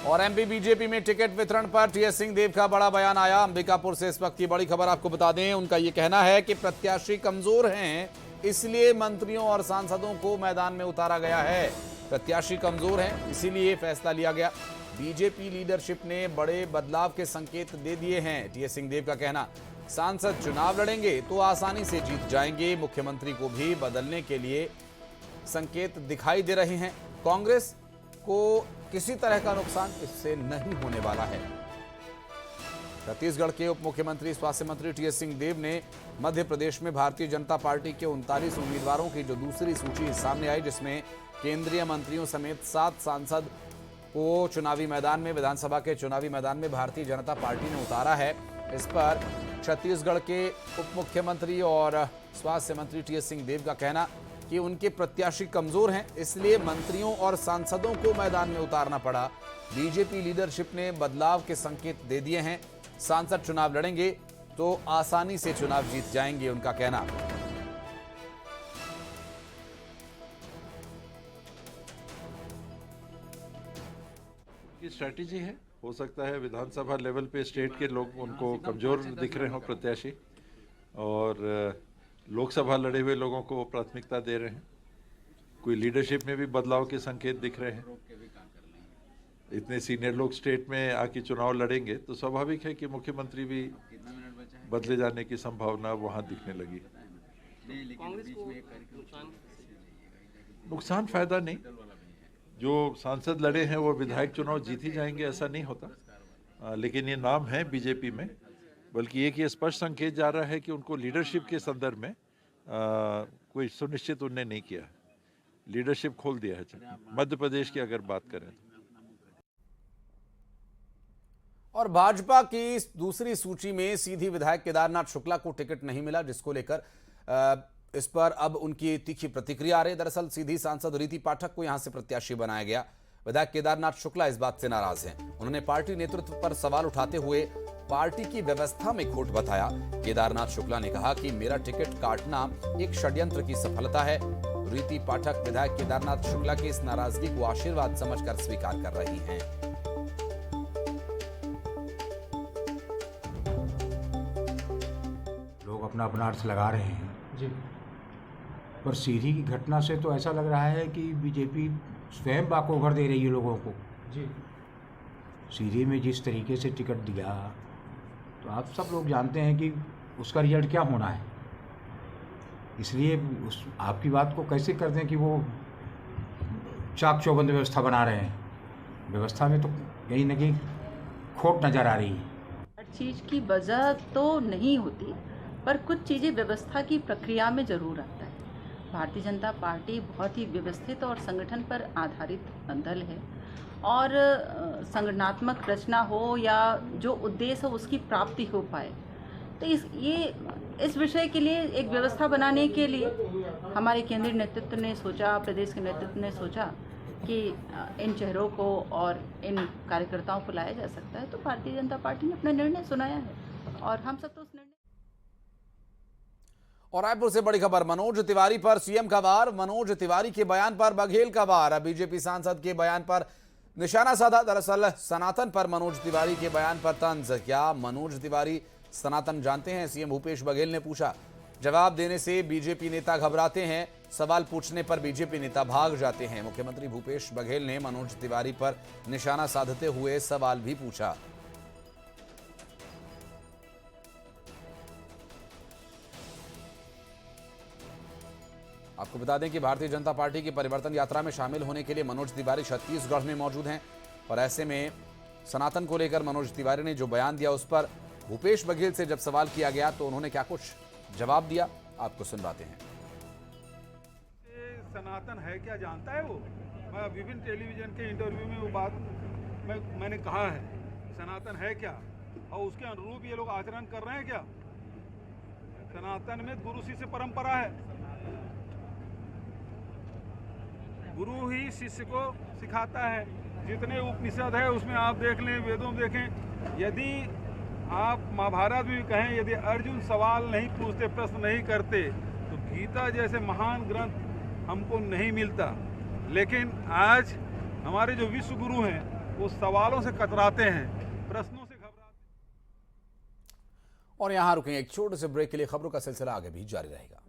और MP BJP में ticket वितरण पर टीएस सिंहदेव का बड़ा बयान आया। अंबिकापुर से इस वक्त की बड़ी खबर आपको बता दें, उनका ये कहना है कि प्रत्याशी कमजोर हैं, इसलिए मंत्रियों और सांसदों को मैदान में उतारा गया है। प्रत्याशी कमजोर हैं, इसीलिए फैसला लिया गया। बीजेपी लीडरशिप ने बड़े बदलाव के संकेत दे दिए हैं। टीएस सिंहदेव का कहना, सांसद चुनाव लड़ेंगे तो आसानी से जीत जाएंगे। मुख्यमंत्री को भी बदलने के लिए संकेत दिखाई दे रहे हैं। कांग्रेस को किसी तरह का नुकसान इससे नहीं होने वाला है। छत्तीसगढ़ के उप मुख्यमंत्री स्वास्थ्य मंत्री टीएस सिंहदेव ने मध्य प्रदेश में भारतीय जनता पार्टी के 39 उम्मीदवारों की जो दूसरी सूची सामने आई, जिसमें केंद्रीय मंत्रियों समेत 7 सांसद को चुनावी मैदान में, विधानसभा के चुनावी मैदान में भारतीय जनता पार्टी ने उतारा है। इस पर छत्तीसगढ़ के उप मुख्यमंत्री और स्वास्थ्य मंत्री टीएस सिंहदेव का कहना कि उनके प्रत्याशी कमजोर हैं, इसलिए मंत्रियों और सांसदों को मैदान में उतारना पड़ा। बीजेपी लीडरशिप ने बदलाव के संकेत दे दिए हैं। सांसद चुनाव लड़ेंगे तो आसानी से चुनाव जीत जाएंगे, उनका कहना। की स्ट्रैटेजी है, हो सकता है विधानसभा लेवल पे स्टेट के लोग उनको कमजोर दिख रहे हो प्रत्याशी, और लोकसभा लड़े हुए लोगों को प्राथमिकता दे रहे हैं। कोई लीडरशिप में भी बदलाव के संकेत दिख रहे हैं। इतने सीनियर लोग स्टेट में आके चुनाव लड़ेंगे तो स्वाभाविक है कि मुख्यमंत्री भी बदले जाने की संभावना वहां दिखने लगी। नुकसान फायदा नहीं, जो सांसद लड़े हैं वो विधायक चुनाव जीत ही जाएंगे ऐसा नहीं होता। लेकिन ये नाम है बीजेपी में, बल्कि एक ये स्पष्ट संकेत जा रहा है कि उनको लीडरशिप के संदर्भ में कोई सुनिश्चित उन्होंने नहीं किया, लीडरशिप खोल दिया है। मध्य प्रदेश की अगर बात करें और भाजपा की दूसरी सूची में सीधी विधायक केदारनाथ शुक्ला को टिकट नहीं मिला, जिसको लेकर इस पर अब उनकी तीखी प्रतिक्रिया आ रही है। दरअसल सीधी सांसद रीति पाठक को यहां से प्रत्याशी बनाया गया। विधायक केदारनाथ शुक्ला इस बात से नाराज हैं। उन्होंने पार्टी नेतृत्व पर सवाल उठाते हुए पार्टी की व्यवस्था में खोट बताया। केदारनाथ शुक्ला ने कहा कि मेरा टिकट काटना एक षड्यंत्र की सफलता है। रीति पाठक विधायक केदारनाथ शुक्ला की इस नाराजगी को आशीर्वाद समझकर स्वीकार कर रही हैं। लोग अपना अपना अर्थ लगा रहे हैं जी, पर सीधी की घटना से तो ऐसा लग रहा है कि बीजेपी स्वयं बाकोभर दे रही है लोगों को जी। सीधी में जिस तरीके से टिकट दिया तो आप सब लोग जानते हैं कि उसका रिजल्ट क्या होना है। इसलिए आपकी बात को कैसे कर दें कि वो चाक चौबंद व्यवस्था बना रहे हैं। व्यवस्था में तो कहीं न कहीं खोट नज़र आ रही है। हर चीज़ की वजह तो नहीं होती, पर कुछ चीज़ें व्यवस्था की प्रक्रिया में ज़रूर आता है। भारतीय जनता पार्टी बहुत ही व्यवस्थित और संगठन पर आधारित दल है, और संगठनात्मक रचना हो या जो उद्देश्य हो उसकी प्राप्ति हो पाए, तो इस विषय के लिए एक व्यवस्था बनाने के लिए हमारे केंद्रीय नेतृत्व ने सोचा, प्रदेश के नेतृत्व ने सोचा कि इन चेहरों को और इन कार्यकर्ताओं को लाया जा सकता है। तो भारतीय जनता पार्टी ने अपना निर्णय सुनाया है और हम सब तो उस निर्णय। और रायपुर से बड़ी खबर, मनोज तिवारी पर सीएम का वार। मनोज तिवारी के बयान पर बघेल का वार। बीजेपी सांसद के बयान पर निशाना साधा। दरअसल सनातन पर मनोज तिवारी के बयान पर तंज। क्या मनोज तिवारी सनातन जानते हैं, सीएम भूपेश बघेल ने पूछा। जवाब देने से बीजेपी नेता घबराते हैं, सवाल पूछने पर बीजेपी नेता भाग जाते हैं। मुख्यमंत्री भूपेश बघेल ने मनोज तिवारी पर निशाना साधते हुए सवाल भी पूछा। आपको बता दें कि भारतीय जनता पार्टी की परिवर्तन यात्रा में शामिल होने के लिए मनोज तिवारी छत्तीसगढ़ में मौजूद हैं, और ऐसे में सनातन को लेकर मनोज तिवारी ने जो बयान दिया उस पर भूपेश बघेल से जब सवाल किया गया तो उन्होंने क्या कुछ जवाब दिया, आपको सुनवाते हैं। सनातन है क्या जानता है वो? मैं विभिन्न टेलीविजन के इंटरव्यू में वो बात मैंने कहा है, सनातन है क्या, और उसके अनुरूप ये लोग आचरण कर रहे हैं क्या? सनातन में गुरु शिष्य परंपरा है, गुरु ही शिष्य को सिखाता है। जितने उपनिषद है उसमें आप देख लें, वेदों में देखें, यदि आप महाभारत में भी कहें, यदि अर्जुन सवाल नहीं पूछते, प्रश्न नहीं करते, तो गीता जैसे महान ग्रंथ हमको नहीं मिलता। लेकिन आज हमारे जो विश्व गुरु हैं वो सवालों से कतराते हैं, प्रश्नों से घबराते हैं। और यहां रुकेंगे एक छोटे से ब्रेक के लिए। खबरों का सिलसिला आगे भी जारी रहेगा।